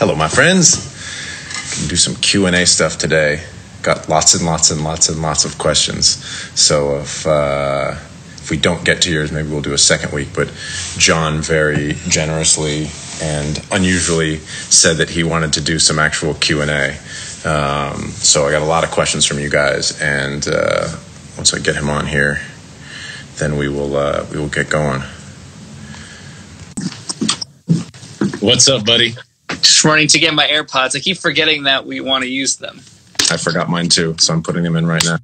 Hello, my friends. Gonna do some Q&A stuff today. Got lots and lots of questions. So if we don't get to yours, maybe we'll do a second week. But Jon very generously and unusually said that he wanted to do some actual Q&A. So I got a lot of questions from you guys, and once I get him on here, then we will get going. What's up, buddy? Just running to get my AirPods. I keep forgetting that we want to use them. I forgot mine too, so I'm putting them in right now.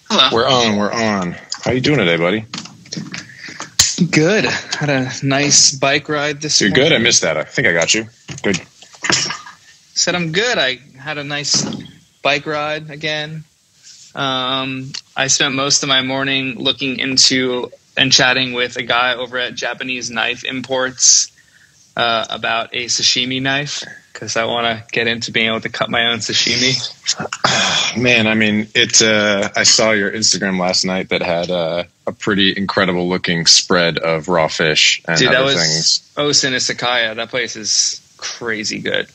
Hello. We're on. How you doing today, buddy? Good. Had a nice bike ride this morning. You're good? I missed that. I think I got you. Good. Said I'm good. I had a nice bike ride again. I spent most of my morning looking into and chatting with a guy over at Japanese Knife Imports about a sashimi knife, because I want to get into being able to cut my own sashimi. Man, I mean, I saw your Instagram last night that had a pretty incredible looking spread of raw fish and other things. Osin Isakaya. That place is crazy good.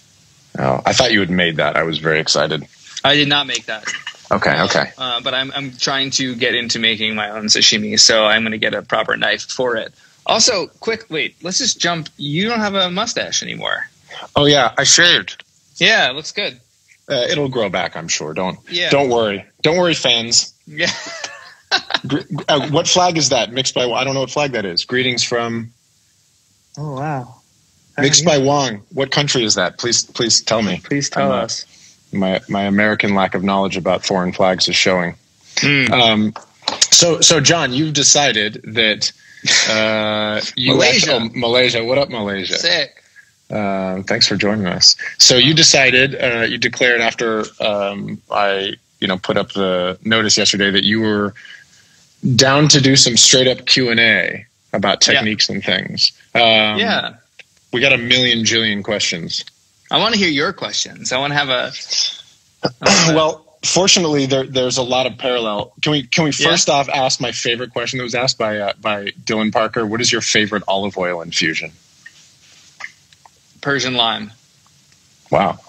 Oh, I thought you had made that. I was very excited. I did not make that. Okay. But I'm trying to get into making my own sashimi, so I'm going to get a proper knife for it. Also, wait, let's just jump. You don't have a mustache anymore. Oh yeah, I shaved. Yeah, it looks good. It'll grow back, I'm sure. Don't worry, fans. Yeah. What flag is that? Mixed by I don't know what flag that is. Greetings from. Oh wow. Mixed by Wong. What country is that? Please tell me. Please tell us. My American lack of knowledge about foreign flags is showing. So Jon, you've decided that Malaysia. Malaysia. What up, Malaysia? Sick. Thanks for joining us. So you decided, you declared after I put up the notice yesterday that you were down to do some straight up Q&A about techniques and things. Yeah. We got a million jillion questions. I want to hear your questions. I want to have a. Well, fortunately, there's a lot of parallel. Can we first off ask my favorite question that was asked by Dylan Parker? What is your favorite olive oil infusion? Persian lime. Wow.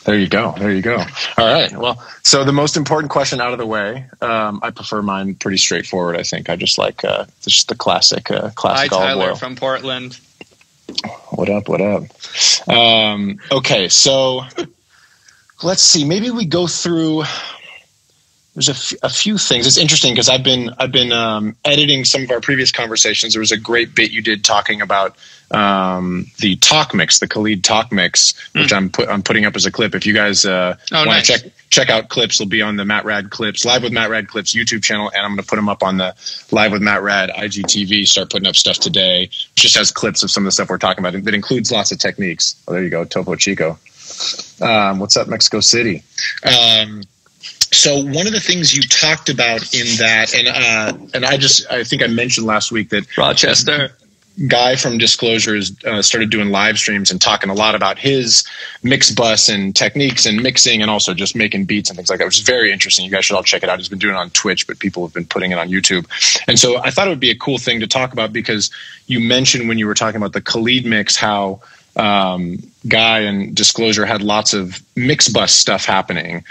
There you go. All right. Well, so the most important question out of the way. I prefer mine pretty straightforward. I think I just like just the classic Hi, olive oil. Tyler from Portland. What up? Okay, so let's see. Maybe we go through. There's a few things. It's interesting because I've been editing some of our previous conversations. There was a great bit you did talking about the talk mix, the Khalid talk mix, which I'm putting up as a clip. If you guys want to check out clips, they'll be on the MattRad clips, Live with MattRad clips YouTube channel, and I'm going to put them up on the Live with MattRad IGTV. Start putting up stuff today. It just has clips of some of the stuff we're talking about. That includes lots of techniques. Oh, there you go, Topo Chico. What's up, Mexico City? So one of the things you talked about in that, and I think I mentioned last week that Rochester guy from Disclosure has started doing live streams and talking a lot about his mix bus and techniques and mixing and also just making beats and things like that, which is very interesting. You guys should all check it out. He's been doing it on Twitch, but people have been putting it on YouTube. And so I thought it would be a cool thing to talk about because you mentioned when you were talking about the Khalid mix how Guy and Disclosure had lots of mix bus stuff happening.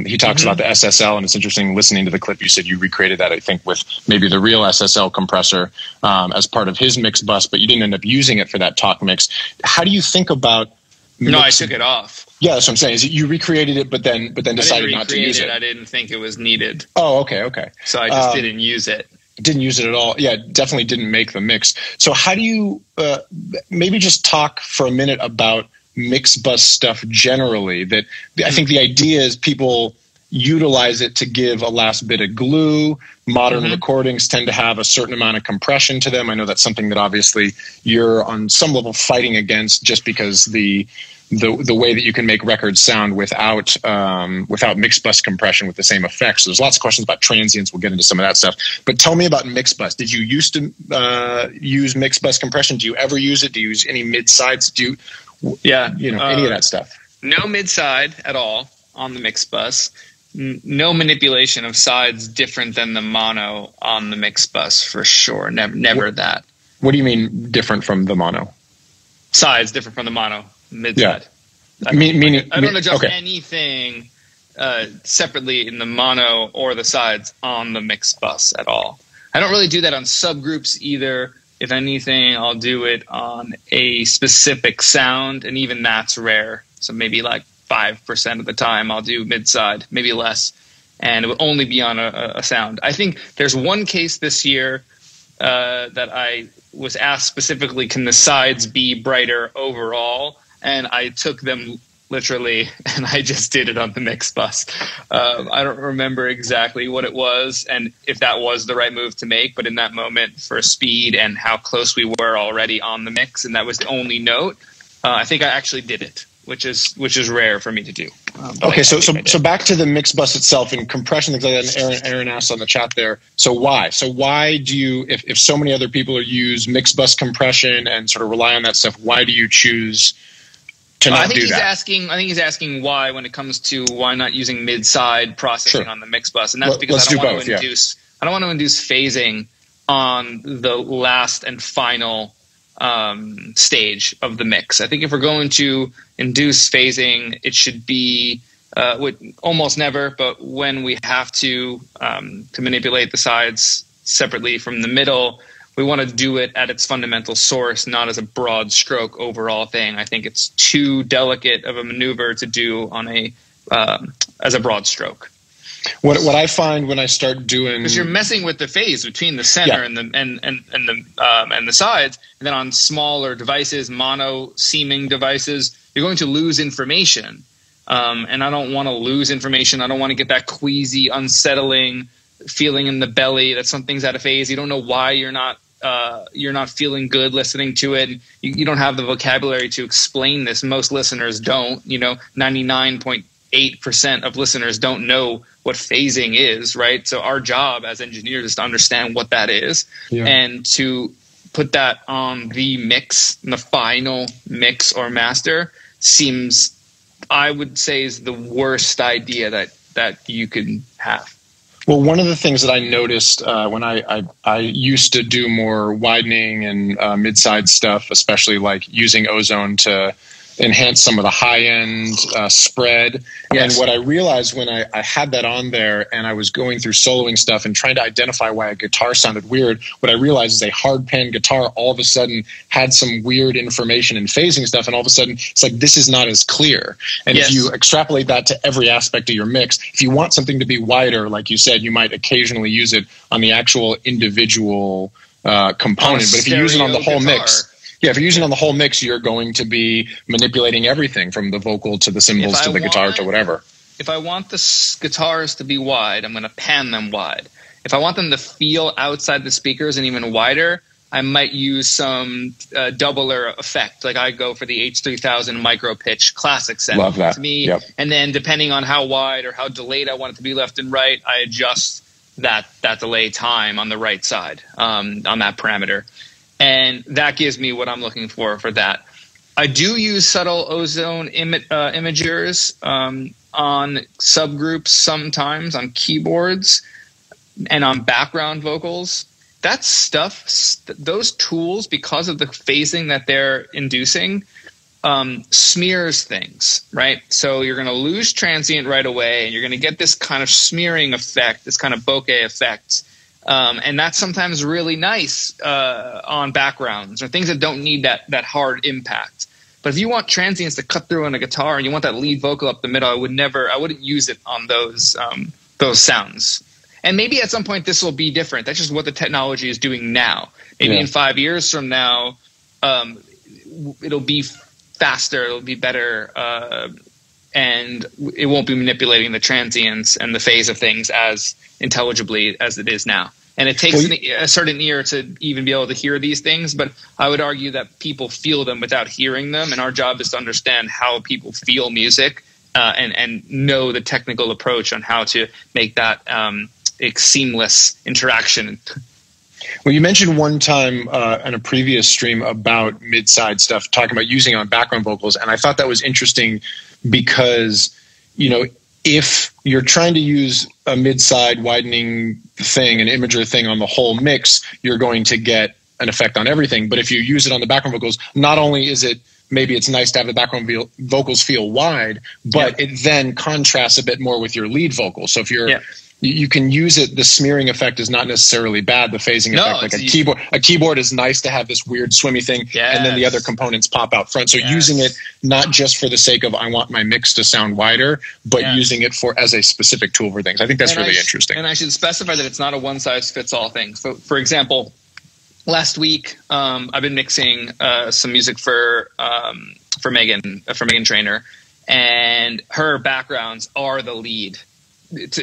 He talks about the SSL, and it's interesting listening to the clip. You said you recreated that, I think, with maybe the real SSL compressor as part of his mix bus, but you didn't end up using it for that talk mix. How do you think about mixing? No, I took it off. Yeah, that's what I'm saying. Is you recreated it, but then decided not to use it. I didn't think it was needed. Oh, okay. So I just didn't use it. Didn't use it at all. Yeah, definitely didn't make the mix. So how do you maybe just talk for a minute about mix bus stuff generally? That I think the idea is people utilize it to give a last bit of glue. Modern recordings tend to have a certain amount of compression to them. I know that's something that obviously you're on some level fighting against just because the way that you can make records sound without mix bus compression with the same effects. So there's lots of questions about transients. We'll get into some of that stuff. But tell me about mix bus. Did you used to use mix bus compression? Do you ever use it? Do you use any mid sides? Any of that stuff? No mid side at all on the mix bus. no manipulation of sides different than the mono on the mix bus for sure. Never that. What do you mean different from the mono? Sides different from the mono mid side. Yeah. I don't adjust anything separately in the mono or the sides on the mix bus at all. I don't really do that on subgroups either. If anything, I'll do it on a specific sound, and even that's rare. So maybe like 5% of the time I'll do mid-side, maybe less, and it would only be on a sound. I think there's one case this year that I was asked specifically, can the sides be brighter overall? And I took them literally, and I just did it on the mix bus. I don't remember exactly what it was and if that was the right move to make, but in that moment, for speed and how close we were already on the mix, and that was the only note, I think I actually did it, which is rare for me to do. Okay, so back to the mix bus itself and compression, things like that. And Aaron asked on the chat there. So why? So why do you, if so many other people use mix bus compression and sort of rely on that stuff, why do you choose to not do that? I think he's asking why when it comes to why not using mid-side processing on the mix bus, and that's because I don't want to induce phasing on the last and final stage of the mix. I think if we're going to induce phasing, it should be almost never, but when we have to manipulate the sides separately from the middle, we want to do it at its fundamental source, not as a broad stroke overall thing. I think it's too delicate of a maneuver to do on as a broad stroke. What I find when I start doing, because you're messing with the phase between the center and the sides, and then on smaller devices, mono seaming devices, you're going to lose information, and I don't want to lose information. I don't want to get that queasy, unsettling feeling in the belly that something's out of phase. You don't know why you're not feeling good listening to it. You don't have the vocabulary to explain this. Most listeners don't. 99.8% of listeners don't know what phasing is, right? So our job as engineers is to understand what that is and to put that on the mix, the final mix or master seems, I would say, is the worst idea that you can have. Well, one of the things that I noticed when I used to do more widening and mid-side stuff, especially like using ozone to enhance some of the high-end spread. Yes. And what I realized when I had that on there and I was going through soloing stuff and trying to identify why a guitar sounded weird, what I realized is a hard pan guitar all of a sudden had some weird information and phasing stuff, and all of a sudden it's like, this is not as clear. And if you extrapolate that to every aspect of your mix, if you want something to be wider, like you said, you might occasionally use it on the actual individual component. But if you use it on the whole mix, if you're using it on the whole mix, you're going to be manipulating everything from the vocal to the cymbals to the guitar to whatever. If I want the guitars to be wide, I'm going to pan them wide. If I want them to feel outside the speakers and even wider, I might use some doubler effect. Like I go for the H3000 micro pitch classic set. Love that. To me, and then depending on how wide or how delayed I want it to be left and right, I adjust that delay time on the right side on that parameter. And that gives me what I'm looking for that. I do use subtle ozone imagers on subgroups sometimes, on keyboards and on background vocals. That stuff, those tools, because of the phasing that they're inducing, smears things, right? So you're going to lose transient right away, and you're going to get this kind of smearing effect, this kind of bokeh effect. And that's sometimes really nice on backgrounds or things that don't need that hard impact. But if you want transients to cut through on a guitar and you want that lead vocal up the middle, I wouldn't use it on those sounds. And maybe at some point this will be different. That's just what the technology is doing now. Maybe in 5 years from now, it'll be faster, it'll be better, and it won't be manipulating the transients and the phase of things as intelligibly as it is now. And it takes a certain ear to even be able to hear these things, but I would argue that people feel them without hearing them, and our job is to understand how people feel music and know the technical approach on how to make that a seamless interaction. Well, you mentioned one time in a previous stream about mid-side stuff, talking about using it on background vocals, and I thought that was interesting because, if you're trying to use a mid-side widening thing, an imager thing on the whole mix, you're going to get an effect on everything. But if you use it on the background vocals, not only is it, maybe it's nice to have the background vocals feel wide, but it then contrasts a bit more with your lead vocal. So if you're, you can use it. The smearing effect is not necessarily bad. The phasing effect, like a keyboard is nice to have this weird swimmy thing, and then the other components pop out front. So using it not just for the sake of I want my mix to sound wider, but using it for as a specific tool for things. I think that's really interesting. And I should specify that it's not a one size fits all thing. So, for example, last week I've been mixing some music for Megan Trainor, and her backgrounds are the lead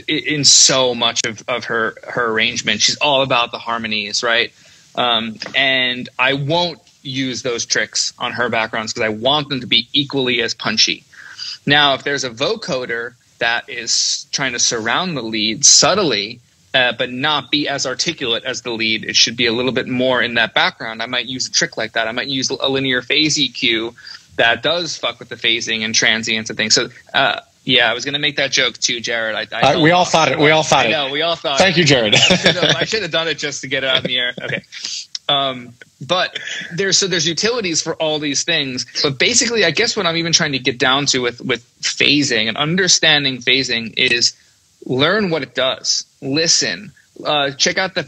in so much of her arrangement. She's all about the harmonies, right? And I won't use those tricks on her backgrounds because I want them to be equally as punchy. Now, if there's a vocoder that is trying to surround the lead subtly, but not be as articulate as the lead, it should be a little bit more in that background, I might use a trick like that. I might use a linear phase EQ that does fuck with the phasing and transients and things. So, yeah, I was going to make that joke too, Jared. We all thought it. We all thought it. No, we all thought Thank you, Jared. I should have done it just to get it out in the air. Okay. But there's utilities for all these things. But basically, I guess what I'm even trying to get down to with phasing and understanding phasing is learn what it does. Listen. Check out the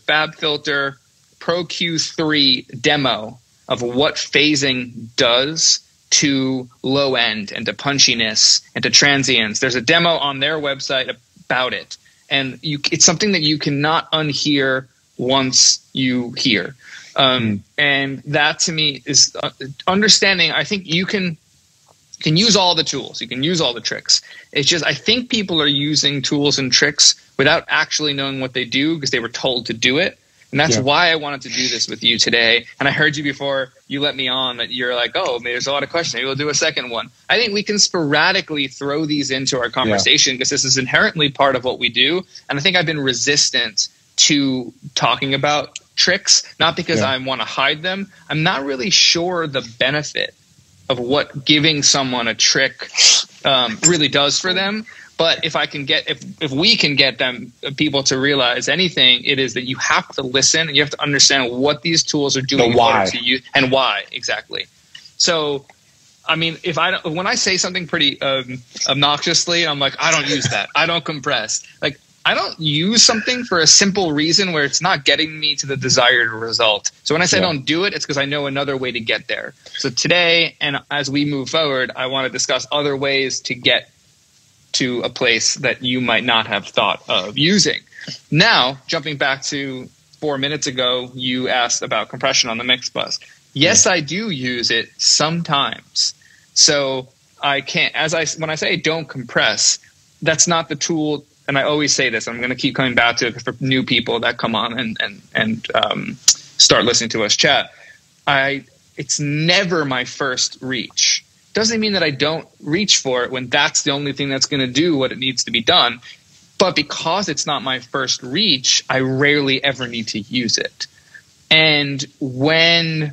FabFilter Pro Q3 demo of what phasing does to low end and to punchiness and to transients. There's a demo on their website about it. And it's something that you cannot unhear once you hear. And that to me is understanding. I think you can use all the tools. You can use all the tricks. It's just, I think people are using tools and tricks without actually knowing what they do because they were told to do it. And that's why I wanted to do this with you today. And I heard you before you let me on that you're like, oh, there's a lot of questions. Maybe we'll do a second one. I think we can sporadically throw these into our conversation because this is inherently part of what we do. And I think I've been resistant to talking about tricks, not because I want to hide them. I'm not really sure the benefit of what giving someone a trick really does for them. But if we can get people to realize anything, it is that you have to listen and you have to understand what these tools are doing to you and why exactly. So, I mean, when I say something pretty obnoxiously, I'm like, I don't use that. I don't compress. Like, I don't use something for a simple reason where it's not getting me to the desired result. So when I say I don't do it, it's because I know another way to get there. So today, and as we move forward, I want to discuss other ways to get to a place that you might not have thought of using. Now, jumping back to 4 minutes ago, you asked about compression on the mix bus. Yes, I do use it sometimes. So I can't, when I say don't compress, that's not the tool. And I always say this, I'm going to keep coming back to it for new people that come on and start listening to us chat. It's never my first reach. Doesn't mean that I don't reach for it when that's the only thing that's going to do what it needs to be done. But because it's not my first reach, I rarely ever need to use it. And when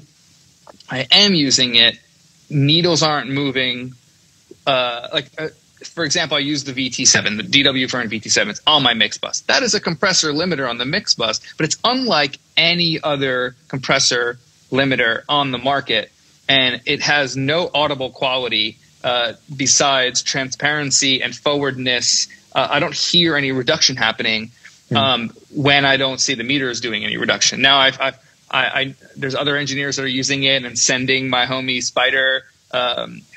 I am using it, needles aren't moving. For example, I use the VT7, the DW Fern VT7. It's on my mix bus. That is a compressor limiter on the mix bus, but it's unlike any other compressor limiter on the market. And it has no audible quality besides transparency and forwardness. I don't hear any reduction happening when I don't see the meters doing any reduction. Now, there's other engineers that are using it and sending my homie Spider,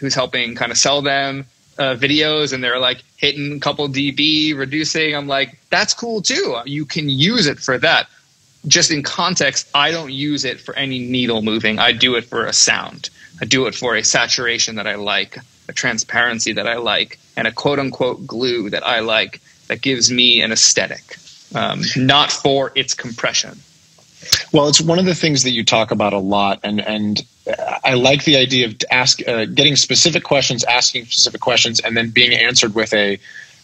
who's helping kind of sell them videos, and they're like hitting a couple dB, reducing. I'm like, that's cool too. You can use it for that. Just in context, I don't use it for any needle moving. I do it for a sound. I do it for a saturation that I like, a transparency that I like, and a quote-unquote glue that I like that gives me an aesthetic, not for its compression. Well, it's one of the things that you talk about a lot, and I like the idea of getting specific questions, asking specific questions, and then being answered with a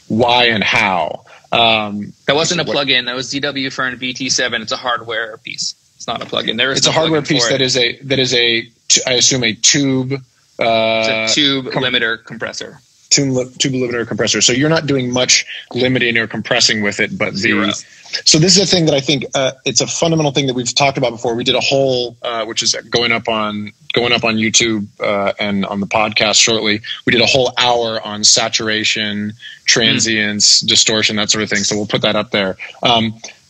why and how. That wasn't a plugin. That was DW Fern VT7. It's a hardware piece. It's not a plugin. It's a hardware piece that is a I assume a tube. It's a tube limiter compressor. tube limiter compressor. So you're not doing much limiting or compressing with it, but Zero. So this is a thing that I think it's a fundamental thing that we've talked about before. We did a whole, which is going up on YouTube and on the podcast shortly. We did a whole hour on saturation, transients, distortion, that sort of thing. So we'll put that up there.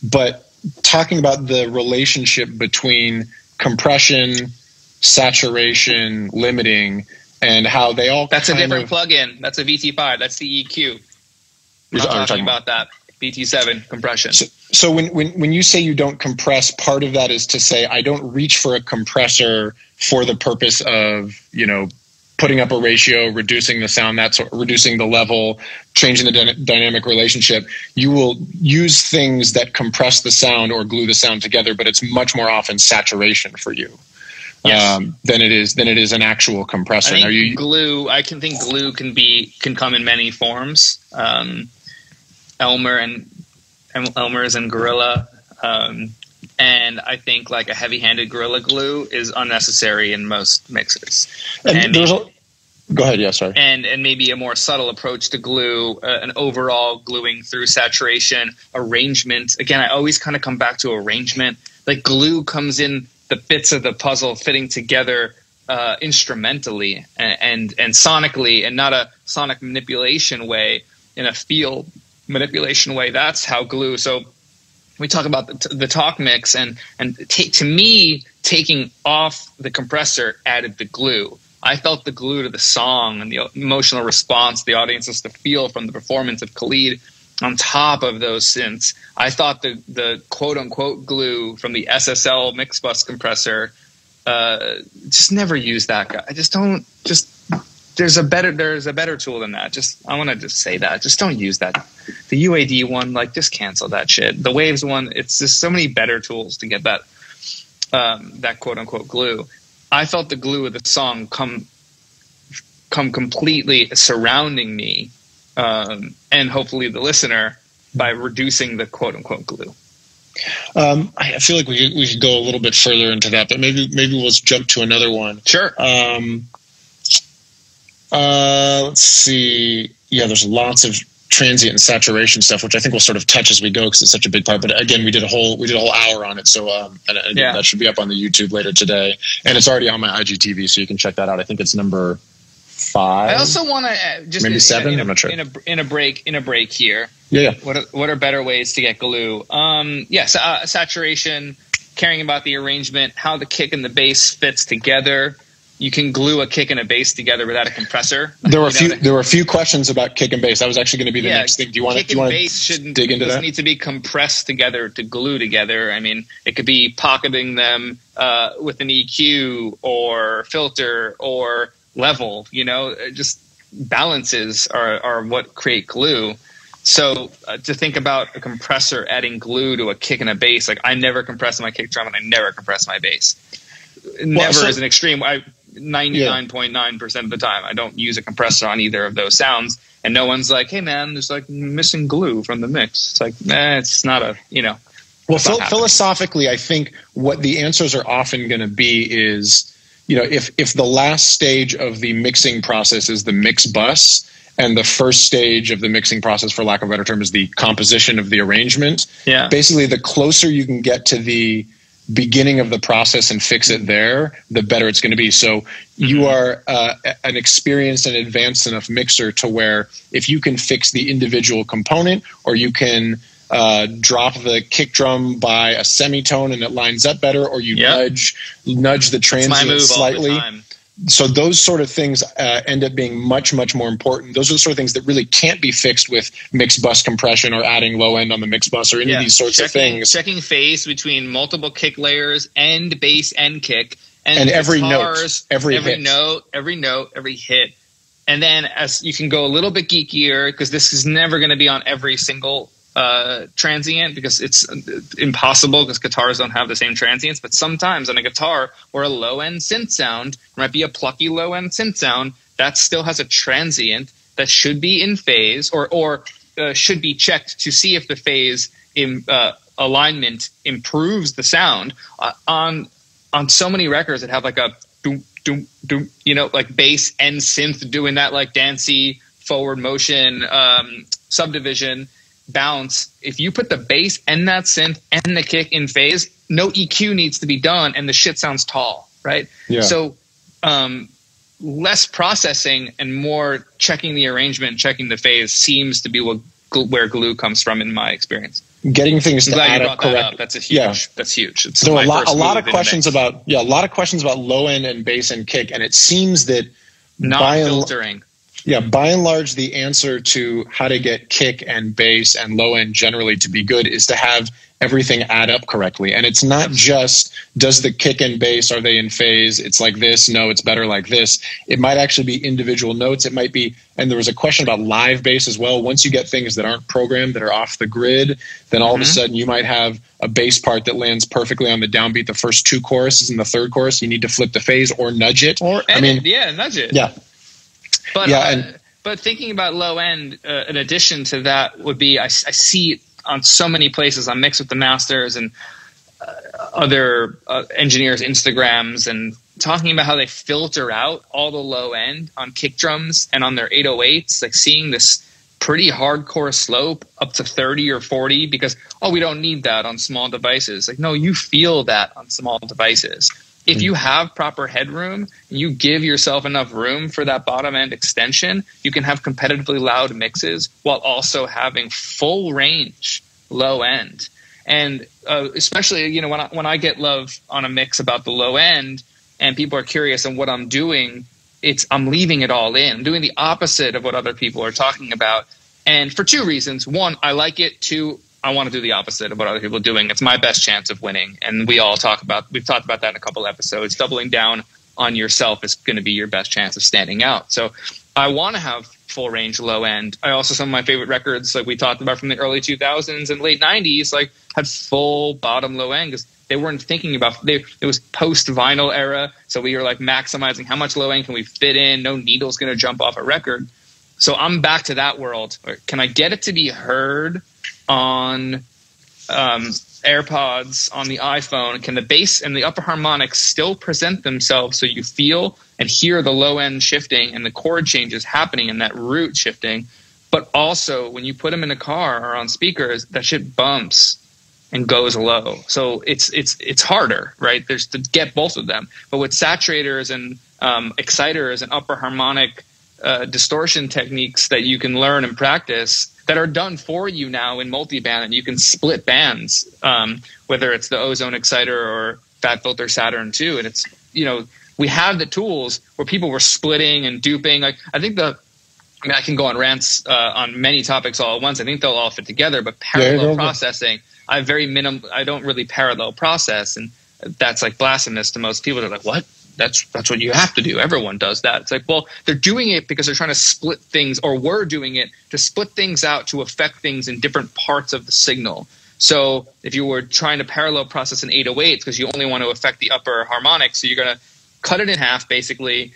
But talking about the relationship between compression, saturation, limiting, and how they all that's a different plugin. That's a VT5. That's the EQ. We're not talking about that. VT7 compression. So when you say you don't compress, part of that is to say I don't reach for a compressor for the purpose of, putting up a ratio, reducing the sound, reducing the level, changing the dynamic relationship. You will use things that compress the sound or glue the sound together, but it's much more often saturation for you. Yes. Than it is an actual compressor. I think glue can come in many forms. Elmer's and Gorilla, and I think like a heavy-handed Gorilla glue is unnecessary in most mixes. Go ahead, yeah, sorry. And maybe a more subtle approach to glue, an overall gluing through saturation, arrangement. Again, I always kind of come back to arrangement. Like glue comes in the bits of the puzzle fitting together instrumentally and sonically, and not a sonic manipulation way, in a feel manipulation way. That's how glue. So we talk about the talk mix, and to me, taking off the compressor added the glue. I felt the glue to the song and the emotional response the audience has to feel from the performance of Khalid on top of those synths. I thought the quote-unquote glue from the SSL mix bus compressor, just never use that guy. There's a better tool than that. I want to just say that. Just don't use that. The UAD one, just cancel that shit. The Waves one, it's just so many better tools to get that quote-unquote glue. I felt the glue of the song come completely surrounding me, and hopefully the listener, by reducing the quote-unquote glue. I feel like we should go a little bit further into that, but maybe we'll jump to another one. Sure. Let's see. Yeah, there's lots of transient and saturation stuff, which I think we'll sort of touch as we go because it's such a big part. But again, we did a whole hour on it, so that should be up on the YouTube later today, and it's already on my IGTV, so you can check that out. I think it's number 5. I also want to just maybe 7. I'm not sure. In a break here. Yeah. What are better ways to get glue? Saturation, caring about the arrangement, how the kick and the bass fits together. You can glue a kick and a bass together without a compressor. There were a few questions about kick and bass. That was actually going to be the next thing. Do you want to dig into that? Doesn't need to be compressed together to glue together. I mean, it could be pocketing them with an EQ or filter or level. Just balances are what create glue. So to think about a compressor adding glue to a kick and a bass, like I never compress my kick drum and I never compress my bass. Never is an extreme. 99.9% of the time, I don't use a compressor on either of those sounds, and no one's like, "Hey, man, there's missing glue from the mix." It's like, it's not a Well, philosophically, I think what the answers are often going to be is, if the last stage of the mixing process is the mix bus, and the first stage of the mixing process, for lack of a better term, is the composition of the arrangement. Yeah. Basically, the closer you can get to the beginning of the process and fix it there, the better it's going to be. So you are an experienced and advanced enough mixer to where if you can fix the individual component, or you can drop the kick drum by a semitone and it lines up better, or you nudge the transient slightly. So those sort of things end up being much, much more important. Those are the sort of things that really can't be fixed with mixed bus compression or adding low end on the mix bus or any of these sorts of things. Checking phase between multiple kick layers and bass and kick. And every guitars, note, every hit. And then as you can go a little bit geekier, because this is never going to be on every single transient, because it's impossible because guitars don't have the same transients. But sometimes on a guitar or a low end synth sound, might be a plucky low end synth sound that still has a transient that should be in phase or should be checked to see if the phase alignment improves the sound. On so many records that have like a doom doom doom, like bass and synth doing that like dancey forward motion, subdivision, bounce. If you put the bass and that synth and the kick in phase, no EQ needs to be done, and the shit sounds tall, right? Yeah. So less processing and more checking the arrangement, checking the phase seems to be where glue comes from in my experience. Getting things to add up correctly. That's a huge. That's huge. It's so a lot of questions about low end and bass and kick, and it seems that not filtering. By and large, the answer to how to get kick and bass and low end generally to be good is to have everything add up correctly. And it's not just, does the kick and bass, are they in phase? It's like this. No, it's better like this. It might actually be individual notes. It might be, and there was a question about live bass as well. Once you get things that aren't programmed, that are off the grid, then all of a sudden you might have a bass part that lands perfectly on the downbeat. The first two choruses and the third chorus, you need to flip the phase or nudge it. Or edit, nudge it. Yeah. But thinking about low end, in addition to that would be, I see it on so many places on Mix with the Masters and other engineers' Instagrams, and talking about how they filter out all the low end on kick drums and on their 808s, like seeing this pretty hardcore slope up to 30 or 40 because, we don't need that on small devices. Like, no, you feel that on small devices. If you have proper headroom and you give yourself enough room for that bottom end extension, you can have competitively loud mixes while also having full range low end. And especially, when I get love on a mix about the low end and people are curious on what I'm doing, I'm leaving it all in. I'm doing the opposite of what other people are talking about. And for two reasons. One, I like it. Two, I want to do the opposite of what other people are doing. It's my best chance of winning. And we've talked about that in a couple episodes. Doubling down on yourself is going to be your best chance of standing out. So I want to have full range low end. I also, some of my favorite records, like we talked about from the early 2000s and late 90s, like had full bottom low end because they weren't thinking about, it was post vinyl era. So we were like maximizing how much low end can we fit in? No needle's going to jump off a record. So I'm back to that world. Can I get it to be heard on AirPods, on the iPhone? Can the bass and the upper harmonics still present themselves so you feel and hear the low end shifting and the chord changes happening and that root shifting? But also when you put them in a car or on speakers, that shit bumps and goes low. So it's harder, right? There's to get both of them. But with saturators and exciters and upper harmonic distortion techniques that you can learn and practice that are done for you now in multiband, and you can split bands, whether it's the Ozone Exciter or Fat Filter Saturn 2. And it's, we have the tools where people were splitting and duping. Like, I can go on rants on many topics all at once. I think they'll all fit together, but parallel processing, I don't really parallel process. And that's like blasphemous to most people. They're like, what? That's what you have to do. Everyone does that. It's like, well, they're doing it because they're trying to split things, or we're doing it to split things out to affect things in different parts of the signal. So if you were trying to parallel process an 808 because you only want to affect the upper harmonic, so you're going to cut it in half, basically,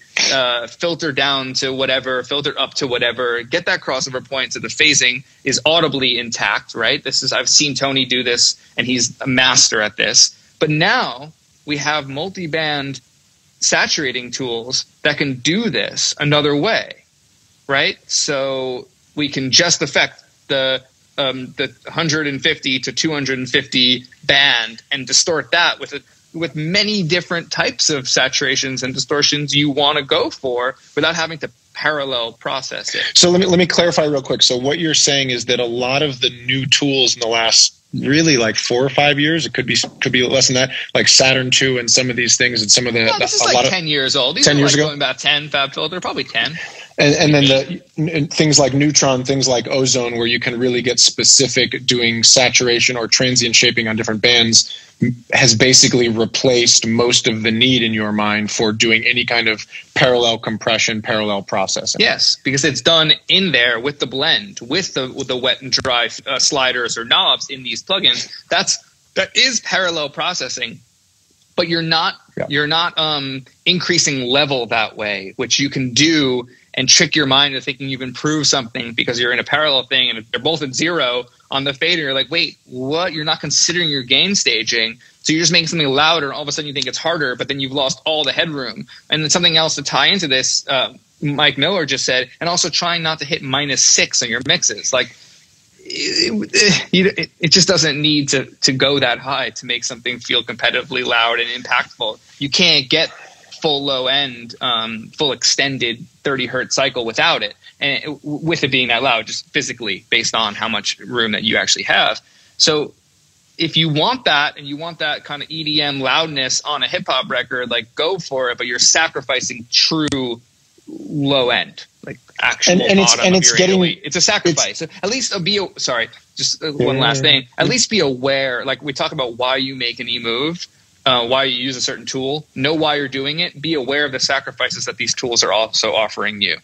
filter down to whatever, filter up to whatever, get that crossover point so the phasing is audibly intact, right? I've seen Tony do this, and he's a master at this. But now we have multi-band saturating tools that can do this another way, right? So we can just affect the 150 to 250 band and distort that with many different types of saturations and distortions you want to go for without having to parallel process it. So let me clarify real quick. So what you're saying is that a lot of the new tools in the last really like 4 or 5 years, it could be less than that, like Saturn 2 and some of these things and some of the... No, this is like 10 years old. These 10 are years like ago? Going about 10, Fab Filter, probably 10. And then things like Neutron, things like Ozone, where you can really get specific doing saturation or transient shaping on different bands, has basically replaced most of the need in your mind for doing any kind of parallel compression, parallel processing. Yes, because it's done in there with the blend, with the wet and dry sliders or knobs in these plugins. That is parallel processing, but you're not increasing level that way, which you can do and trick your mind into thinking you've improved something because you're in a parallel thing and they're both at 0 on the fader. You're like, wait, what? You're not considering your gain staging. So you're just making something louder, and all of a sudden you think it's harder, but then you've lost all the headroom. And then something else to tie into this, Mike Miller just said, and also trying not to hit -6 on your mixes. Like, it just doesn't need to go that high to make something feel competitively loud and impactful. You can't get full low end, full extended 30 hertz cycle without it, and with it being that loud, just physically based on how much room that you actually have. So if you want that, and you want that kind of EDM loudness on a hip hop record, like, go for it, but you're sacrificing true low end, like actual it's a sacrifice. So at least one last thing. At least be aware, like we talk about why you make any move, why you use a certain tool, know why you're doing it, be aware of the sacrifices that these tools are also offering you.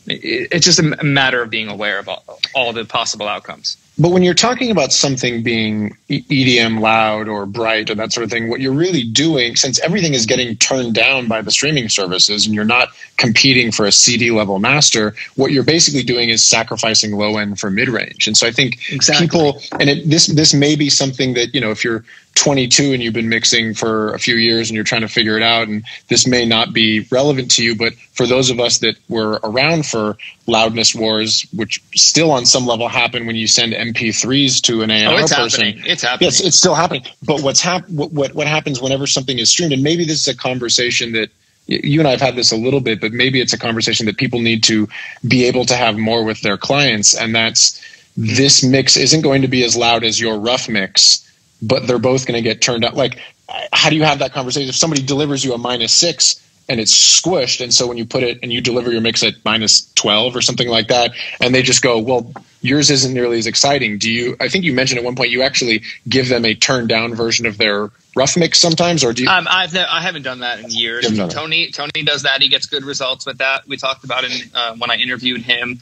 It's just a matter of being aware of all the possible outcomes. But when you're talking about something being EDM loud or bright or that sort of thing, what you're really doing, since everything is getting turned down by the streaming services and you're not competing for a CD level master, what you're basically doing is sacrificing low end for mid range. And so I think people, and this may be something that, you know, if you're 22 and you've been mixing for a few years and you're trying to figure it out, and this may not be relevant to you, but for those of us that were around for loudness wars, which still on some level happen when you send MP3s to an A&R person. It's happening. Yes, it's still happening. But what happens whenever something is streamed, and maybe this is a conversation that you and I have had this a little bit, but maybe it's a conversation that people need to be able to have more with their clients, and that's, this mix isn't going to be as loud as your rough mix, but they're both going to get turned up. Like, how do you have that conversation if somebody delivers you a -6 and it's squished, and so when you put it and you deliver your mix at -12 or something like that, and they just go, well, yours isn't nearly as exciting. I think you mentioned at one point you actually give them a turned down version of their rough mix sometimes, or do you? I haven't done that in years. Tony does that. He gets good results with that. We talked about it when I interviewed him.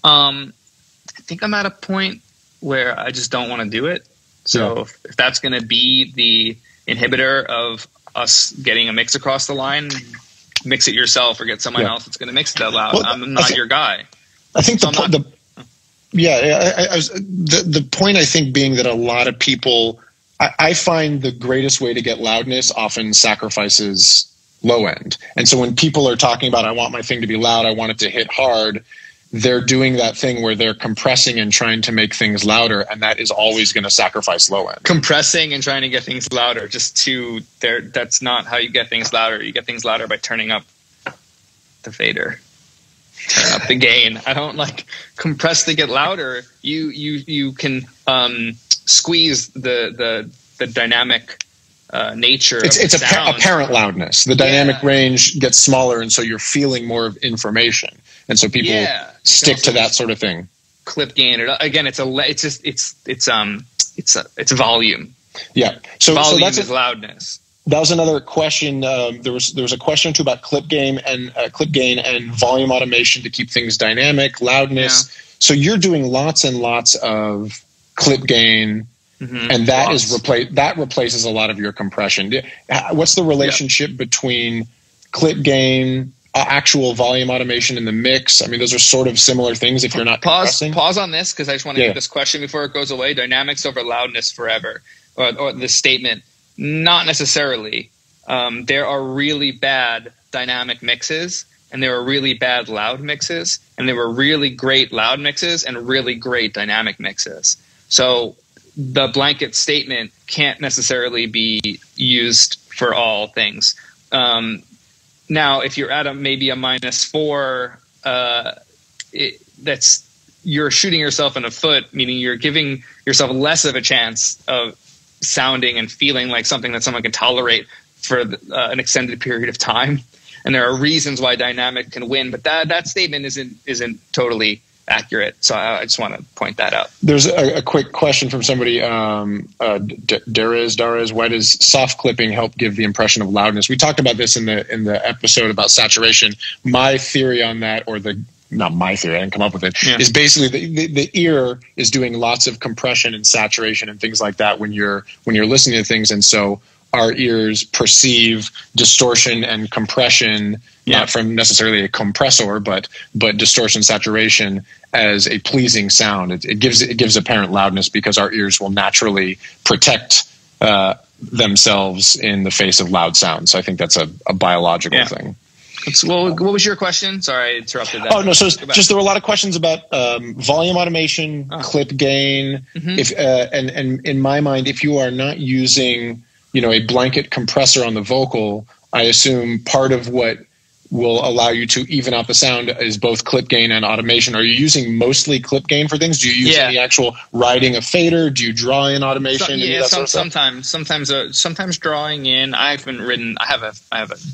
I think I'm at a point where I just don't want to do it. So if that's going to be the inhibitor of us getting a mix across the line, mix it yourself or get someone else that's going to mix it that loud. Well, I'm not your guy. I think the point I think being that a lot of people, I find the greatest way to get loudness often sacrifices low end. And so when people are talking about, I want my thing to be loud, I want it to hit hard, they're doing that thing where they're compressing and trying to make things louder, and that is always going to sacrifice low end. Compressing and trying to get things louder, that's not how you get things louder. You get things louder by turning up the fader, turn up the gain. I don't like compress to get louder. You can squeeze the dynamic nature. It's apparent loudness. The dynamic range gets smaller, and so you're feeling more of information. And so people stick to that sort of thing. Clip gain. Again, it's volume. Yeah. So volume is loudness. That was another question. There was a question or two about clip gain and volume automation to keep things dynamic, loudness. Yeah. So you're doing lots and lots of clip gain, and that replaces a lot of your compression. What's the relationship between clip gain, actual volume automation in the mix? I mean, those are sort of similar things if you're not compressing. Pause on this because I just want to get this question before it goes away. Dynamics over loudness forever, or the statement. Not necessarily. There are really bad dynamic mixes, and there are really bad loud mixes, and there were really great loud mixes and really great dynamic mixes. So the blanket statement can't necessarily be used for all things. Now, if you're at maybe a -4, you're shooting yourself in the foot, meaning you're giving yourself less of a chance of sounding and feeling like something that someone can tolerate for an extended period of time. And there are reasons why dynamic can win, but that statement isn't totally accurate. So I just want to point that out. There's a quick question from somebody, Darez, why does soft clipping help give the impression of loudness? We talked about this in the episode about saturation. My theory on that, or not my theory, I didn't come up with it, is basically the ear is doing lots of compression and saturation and things like that when you're listening to things. And so our ears perceive distortion and compression, not from necessarily a compressor, but distortion, saturation as a pleasing sound. It gives apparent loudness because our ears will naturally protect themselves in the face of loud sounds. So I think that's a biological thing. Well, what was your question? Sorry, I interrupted that. Oh, no. So just there were a lot of questions about volume automation, clip gain. If and in my mind, if you are not using, a blanket compressor on the vocal, I assume part of what will allow you to even out the sound is both clip gain and automation. Are you using mostly clip gain for things? Do you use any actual riding a fader? Do you draw in automation? Sometimes drawing in. I have a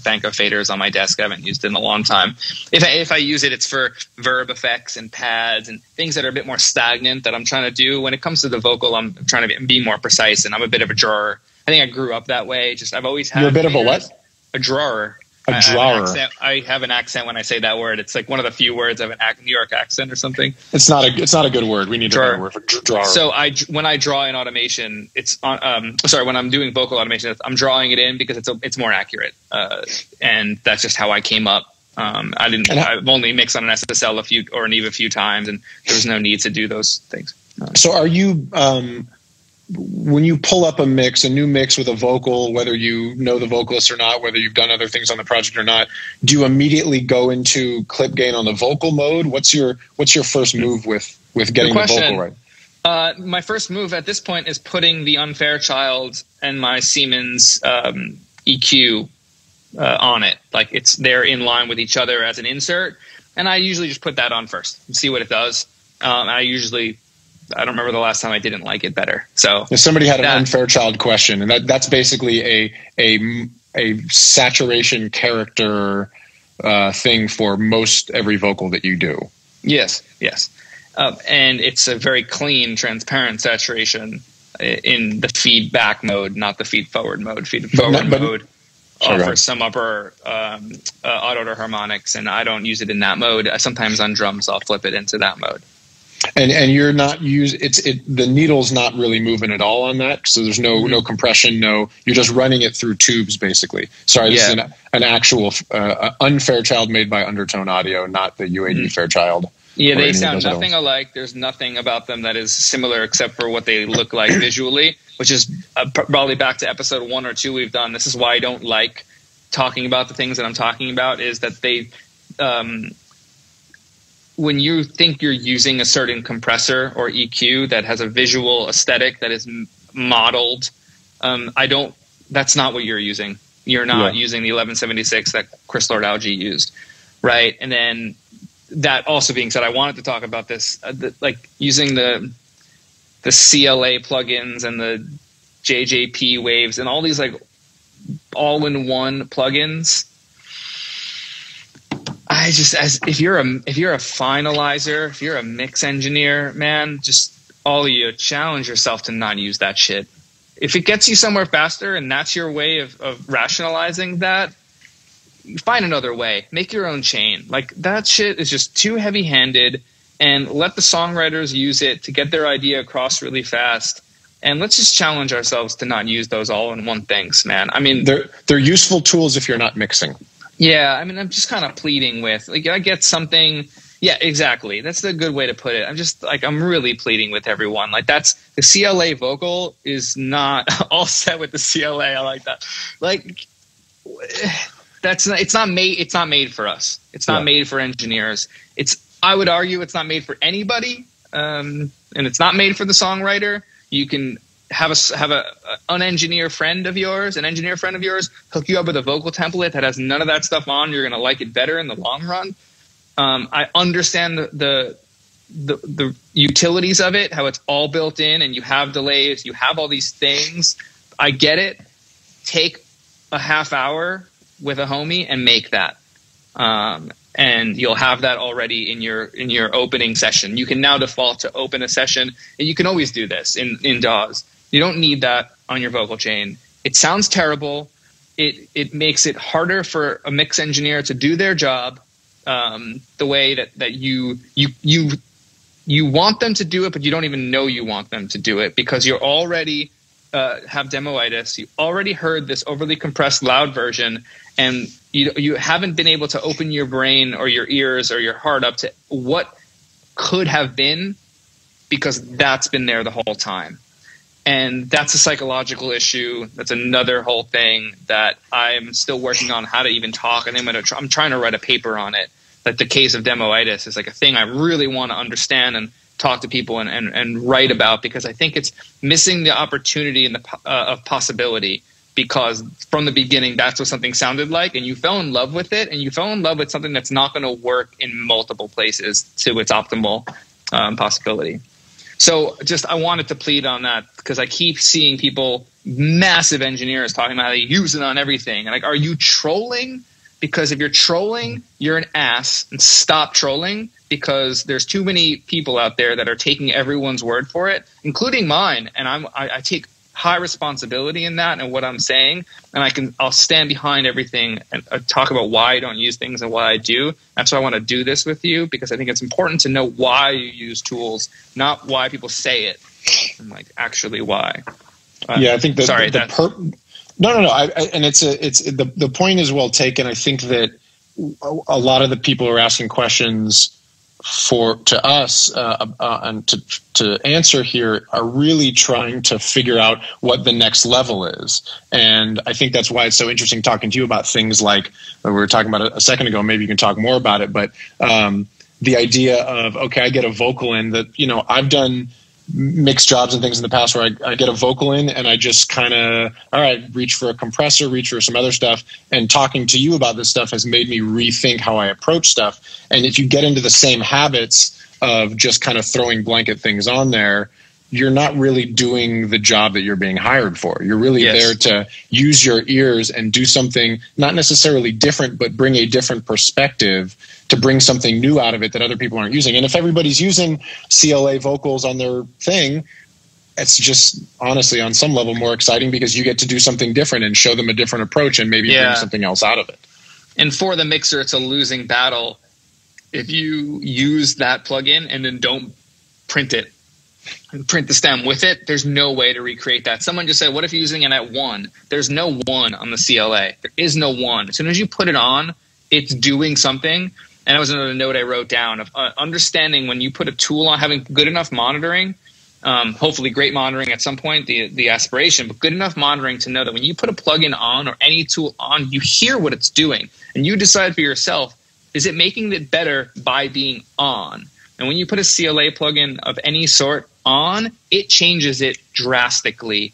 bank of faders on my desk. I haven't used it in a long time. If I use it, it's for verb effects and pads and things that are a bit more stagnant that I'm trying to do. When it comes to the vocal, I'm trying to be more precise, and I'm a bit of a drawer. I think I grew up that way. I've always had. You're a bit of a what? A drawer. I have an accent when I say that word. It's like one of the few words of an New York accent or something. It's not a good word. We need a better word for drawer. So when I draw in automation, when I'm doing vocal automation, I'm drawing it in because it's more accurate. And that's just how I came up. I've only mixed on an SSL an EVA a few times, and there was no need to do those things. So are you, when you pull up a new mix with a vocal, whether you know the vocalist or not, whether you've done other things on the project or not, do you immediately go into clip gain on the vocal mode? What's your first move with getting the vocal right? My first move at this point is putting the Unfairchild and my Siemens EQ on it. Like they're in line with each other as an insert, and I usually just put that on first and see what it does. I don't remember the last time I didn't like it better. So if somebody had an Unfairchild question, and that's basically a saturation character thing for most every vocal that you do. Yes. And it's a very clean, transparent saturation in the feedback mode, not the feed forward mode. Feed forward mode offers some upper auto harmonics, and I don't use it in that mode. Sometimes on drums, I'll flip it into that mode. And you're not the needle's not really moving at all on that, so there's no compression, you're just running it through tubes basically. Sorry, this is an actual Unfairchild made by Undertone Audio, not the UAD Fairchild. Yeah, they sound nothing alike. There's nothing about them that is similar except for what they look like visually, which is probably back to episode 1 or 2 we've done. This is why I don't like talking about the things that I'm talking about, is that they when you think you're using a certain compressor or EQ that has a visual aesthetic that is modeled, that's not what you're using. You're not using the 1176 that Chris Lord-Alge used, right? And then that also being said, I wanted to talk about this, like using the CLA plugins and the JJP waves and all these like all-in-one plugins. If you're a finalizer, if you're a mix engineer, man, just all of you challenge yourself to not use that shit. If it gets you somewhere faster and that's your way of rationalizing that, find another way. Make your own chain. Like that shit is just too heavy-handed, and let the songwriters use it to get their idea across really fast. And let's just challenge ourselves to not use those all-in-one things, man. I mean, they're useful tools if you're not mixing. Yeah, I mean, I'm just kind of pleading with, like, I get something. Yeah, exactly. That's a good way to put it. I'm really pleading with everyone. Like, the CLA vocal is not all set with the CLA. I like that. Like, it's not made for us. It's not made for engineers. I would argue it's not made for anybody. And it's not made for the songwriter. You can have a engineer friend of yours hook you up with a vocal template that has none of that stuff on. You're going to like it better in the long run. I understand the utilities of it, how it's all built in, and you have delays, you have all these things. I get it. Take a half hour with a homie and make that. And you'll have that already in your opening session. You can now default to open a session, and you can always do this in DAWs. You don't need that on your vocal chain. It sounds terrible. It makes it harder for a mix engineer to do their job the way that you want them to do it, but you don't even know you want them to do it because you're already have demoitis. You already heard this overly compressed loud version, and you haven't been able to open your brain or your ears or your heart up to what could have been, because that's been there the whole time. And that's a psychological issue. That's another whole thing that I'm still working on how to even talk. And I'm trying to write a paper on it. Like the case of demoitis is like a thing I really want to understand and talk to people and write about, because I think it's missing the opportunity and of possibility, because from the beginning, that's what something sounded like, and you fell in love with it, and you fell in love with something that's not going to work in multiple places to its optimal possibility. So I wanted to plead on that, because I keep seeing people, massive engineers, talking about how they use it on everything. And like, are you trolling? Because if you're trolling, you're an ass, and stop trolling, because there's too many people out there that are taking everyone's word for it, including mine. And I take high responsibility in that and what I'm saying. And I'll stand behind everything and talk about why I don't use things and why I do. That's why I want to do this with you, because I think it's important to know why you use tools, not why people say it, and like actually why. Yeah, I think No. And the point is well taken. I think that a lot of the people who are asking questions to us and to answer here are really trying to figure out what the next level is. And I think that's why it's so interesting talking to you about things like we were talking about a second ago. Maybe you can talk more about it, but the idea of, okay, I get a vocal in that, I've done mixed jobs and things in the past where I get a vocal in and I just kind of, all right, reach for a compressor, reach for some other stuff. And talking to you about this stuff has made me rethink how I approach stuff. And if you get into the same habits of just kind of throwing blanket things on there, you're not really doing the job that you're being hired for. You're really there to use your ears and do something not necessarily different, but bring a different perspective to bring something new out of it that other people aren't using. And if everybody's using CLA vocals on their thing, it's just honestly on some level more exciting, because you get to do something different and show them a different approach and maybe bring something else out of it. And for the mixer, it's a losing battle if you use that plugin and then don't print it and print the stem with it. There's no way to recreate that. Someone just said, what if you're using it at 1? There's no 1 on the CLA. There is no 1. As soon as you put it on, it's doing something. And that was another note I wrote down of understanding when you put a tool on, having good enough monitoring, hopefully great monitoring at some point, the aspiration, but good enough monitoring to know that when you put a plugin on or any tool on, you hear what it's doing. And you decide for yourself, is it making it better by being on? And when you put a CLA plugin of any sort on, it changes it drastically.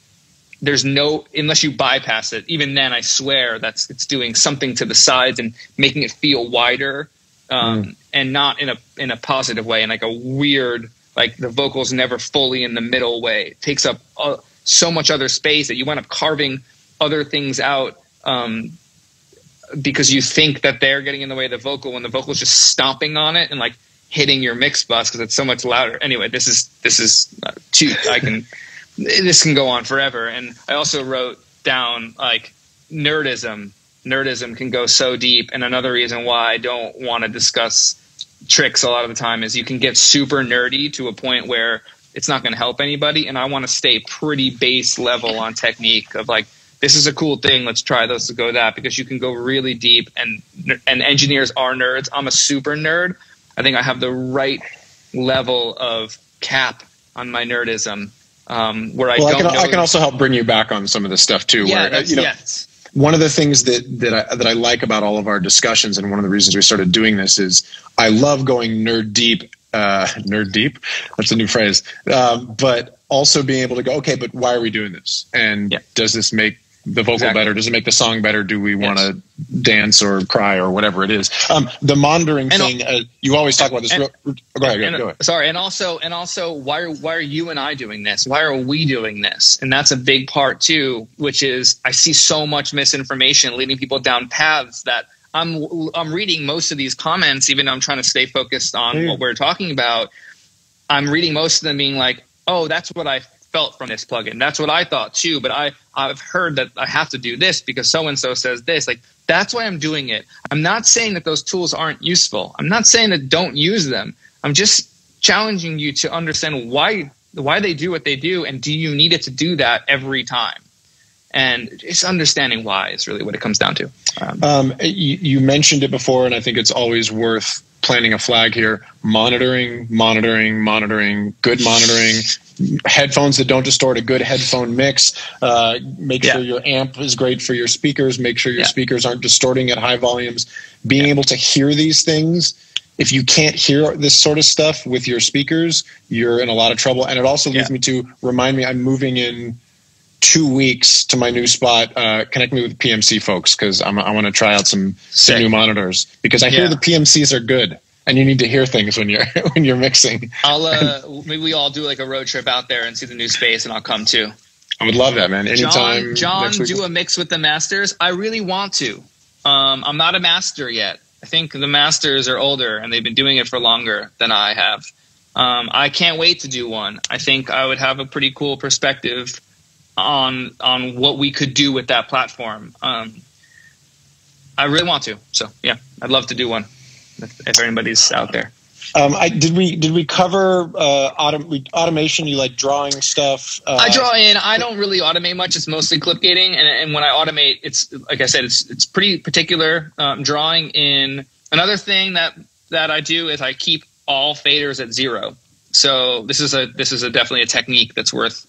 There's no, unless you bypass it, even then I swear it's doing something to the sides and making it feel wider. And not in a positive way, in like a weird, like the vocals never fully in the middle way. It takes up so much other space that you end up carving other things out because you think that they're getting in the way of the vocal when the vocal is just stomping on it and like hitting your mix bus because it's so much louder. Anyway, this is this can go on forever. And I also wrote down like nerdism. Nerdism can go so deep. And another reason why I don't want to discuss tricks a lot of the time is you can get super nerdy to a point where it's not going to help anybody. And I want to stay pretty base level on technique of like, this is a cool thing. Let's try this to go that, because you can go really deep and engineers are nerds. I'm a super nerd. I think I have the right level of cap on my nerdism where I can also help bring you back on some of this stuff too. Yeah, where, one of the things that I like about all of our discussions, and one of the reasons we started doing this, is I love going nerd deep. Nerd deep, that's a new phrase. But also being able to go, okay, but why are we doing this? And does this make the vocal better? Does it make the song better? Do we want to dance or cry or whatever it is? The monitoring thing, you always talk about this. Go ahead. Sorry, and also, why are you and I doing this? Why are we doing this? And that's a big part too, which is I see so much misinformation leading people down paths that I'm reading most of these comments, even though I'm trying to stay focused on what we're talking about. I'm reading most of them being like, oh, that's what I felt from this plugin. That's what I thought too, but I've heard that I have to do this because so-and-so says this. Like, that's why I'm doing it. I'm not saying that those tools aren't useful. I'm not saying that don't use them. I'm just challenging you to understand why why they do what they do, and do you need it to do that every time? And it's understanding why is really what it comes down to. You mentioned it before, and I think it's always worth planting a flag here. Monitoring, good monitoring. Headphones that don't distort, a good headphone mix. Make sure your amp is great for your speakers. Make sure your speakers aren't distorting at high volumes. Being able to hear these things. If you can't hear this sort of stuff with your speakers, you're in a lot of trouble. And it also leads me to remind me I'm moving in 2 weeks to my new spot. Connect me with PMC folks, because I want to try out some new monitors, because I hear the PMCs are good. And you need to hear things when you're mixing. Maybe we all do like a road trip out there and see the new space, and I'll come too. I would love that, man. Anytime. John, do a mix with the masters. I really want to. I'm not a master yet. I think the masters are older and they've been doing it for longer than I have. I can't wait to do one. I think I would have a pretty cool perspective on what we could do with that platform. I really want to. So yeah, I'd love to do one. If anybody's out there. Did we cover automation? You like drawing stuff? I draw in. I don't really automate much. It's mostly clip gating, and when I automate, it's like I said, it's pretty particular. Drawing in. Another thing that I do is I keep all faders at 0. So this is definitely a technique that's worth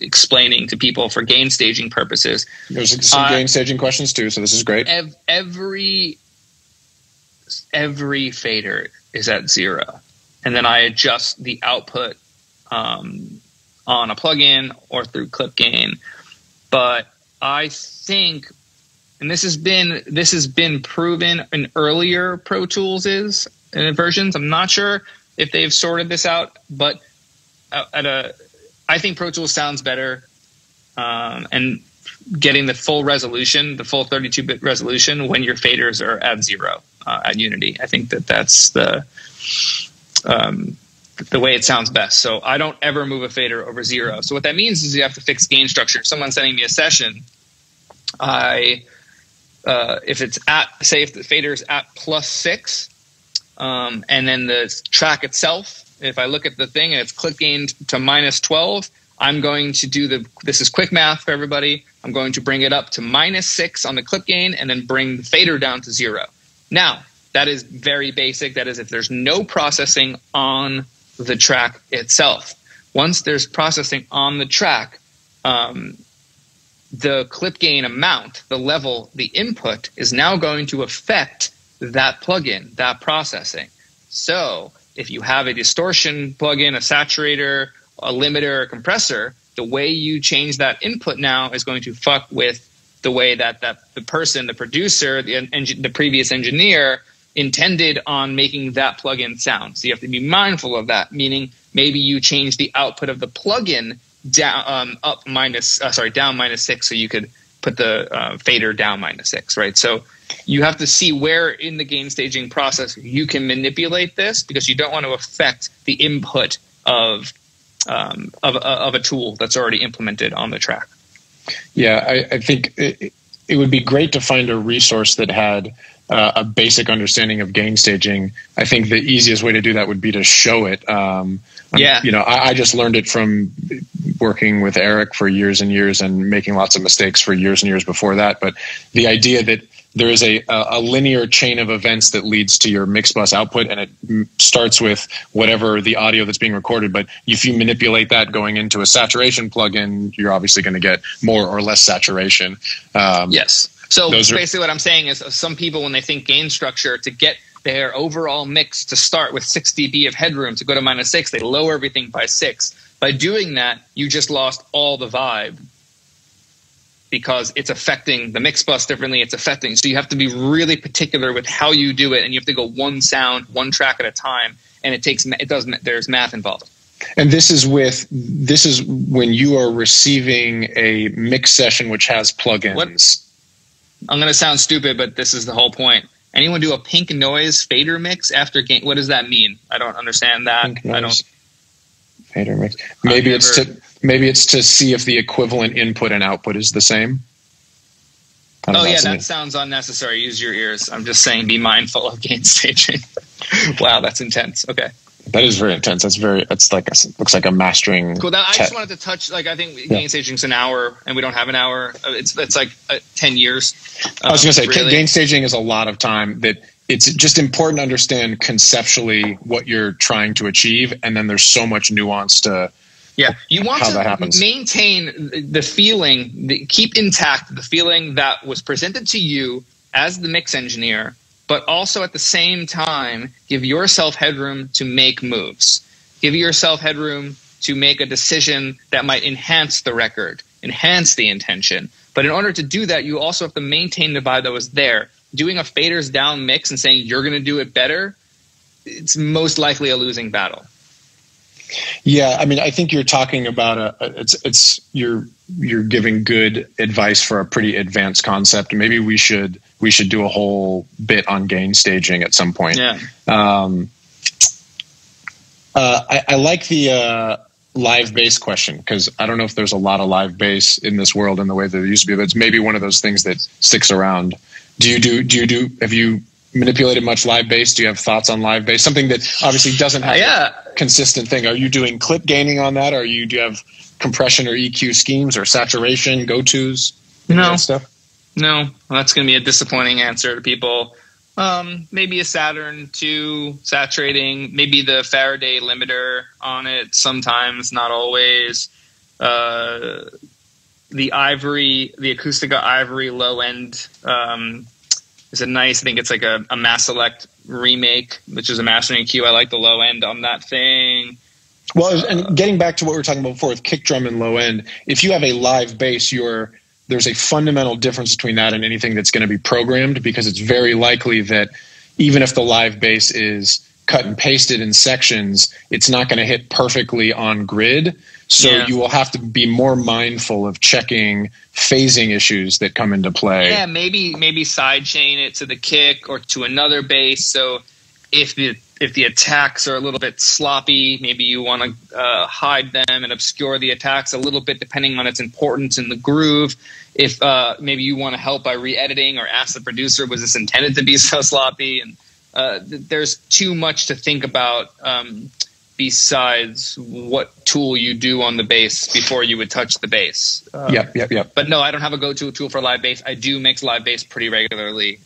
explaining to people for gain staging purposes. There's some gain staging questions too, so this is great. Every fader is at 0, and then I adjust the output on a plugin or through clip gain. But I think, and this has been proven in earlier Pro Tools versions. I'm not sure if they've sorted this out, but I think Pro Tools sounds better, and getting the full resolution, the full 32-bit resolution when your faders are at 0 at Unity. I think that's the way it sounds best. So I don't ever move a fader over 0. So what that means is you have to fix gain structure. If someone's sending me a session, if it's at, say, if the fader's at +6, and then the track itself, if I look at the thing and it's clip gained to -12, I'm going to do this is quick math for everybody. I'm going to bring it up to -6 on the clip gain and then bring the fader down to 0. Now, that is very basic. That is if there's no processing on the track itself. Once there's processing on the track, the clip gain amount, the level, the input is now going to affect that plugin, that processing. So if you have a distortion plugin, a saturator, a limiter, a compressor, the way you change that input now is going to fuck with the way that the person, the producer, the previous engineer intended on making that plugin sound. So you have to be mindful of that, meaning maybe you change the output of the plugin down down -6, so you could put the fader down -6, right? So you have to see where in the gain staging process you can manipulate this, because you don't want to affect the input of a tool that's already implemented on the track. Yeah, I think it would be great to find a resource that had a basic understanding of gain staging. I think the easiest way to do that would be to show it. I just learned it from working with Eric for years and years and making lots of mistakes for years and years before that. But the idea that there is a linear chain of events that leads to your mix bus output, and it starts with whatever the audio that's being recorded. But if you manipulate that going into a saturation plugin, you're obviously going to get more or less saturation. Yes. So basically what I'm saying is some people, when they think gain structure, to get their overall mix to start with 6 dB of headroom to go to -6, they lower everything by 6. By doing that, you just lost all the vibe, because it's affecting the mix bus differently. It's affecting. So you have to be really particular with how you do it, and you have to go one sound, one track at a time. And there's math involved. And this is when you are receiving a mix session which has plugins. I'm going to sound stupid, but this is the whole point. Anyone do a pink noise fader mix after gain? What does that mean? I don't understand that. Pink noise fader mix. Maybe it's to see if the equivalent input and output is the same. That sounds unnecessary. Use your ears. I'm just saying, be mindful of gain staging. Wow, that's intense. Okay. That is very intense. That's like looks like a mastering. Cool. I just wanted to touch, like, I think gain staging's an hour, and we don't have an hour. It's like 10 years. I was going to say, really. gain staging is a lot of time. That it's just important to understand conceptually what you're trying to achieve, and then there's so much nuance to you want to maintain the feeling, keep intact the feeling that was presented to you as the mix engineer, but also at the same time, give yourself headroom to make moves. Give yourself headroom to make a decision that might enhance the record, enhance the intention. But in order to do that, you also have to maintain the vibe that was there. Doing a faders down mix and saying you're going to do it better, it's most likely a losing battle. Yeah, I mean, I think you're talking about you're giving good advice for a pretty advanced concept. Maybe we should do a whole bit on gain staging at some point. Yeah. I like the live bass question, because I don't know if there's a lot of live bass in this world in the way that there used to be, but it's maybe one of those things that sticks around. Have you manipulated much live bass? Do you have thoughts on live bass? Something that obviously doesn't have a consistent thing. Are you doing clip gaining on that? Or do you have compression or EQ schemes or saturation, go-tos? No. Stuff? No. Well, that's going to be a disappointing answer to people. Maybe a Saturn 2 saturating, maybe the Faraday limiter on it sometimes, not always. The Acoustica Ivory low end is a nice, I think it's like a Mass Select remake, which is a mastering EQ. I like the low end on that thing. Well, and getting back to what we were talking about before with kick drum and low end, if you have a live bass, there's a fundamental difference between that and anything that's going to be programmed, because it's very likely that even if the live bass is cut and pasted in sections, it's not going to hit perfectly on grid. So you will have to be more mindful of checking phasing issues that come into play. Yeah, maybe sidechain it to the kick or to another bass. So if the attacks are a little bit sloppy, maybe you want to hide them and obscure the attacks a little bit depending on its importance in the groove. If maybe you want to help by re-editing or ask the producer, was this intended to be so sloppy? And there's too much to think about besides what tool you do on the bass before you would touch the bass. Yep. But no, I don't have a go-to tool for live bass. I do mix live bass pretty regularly.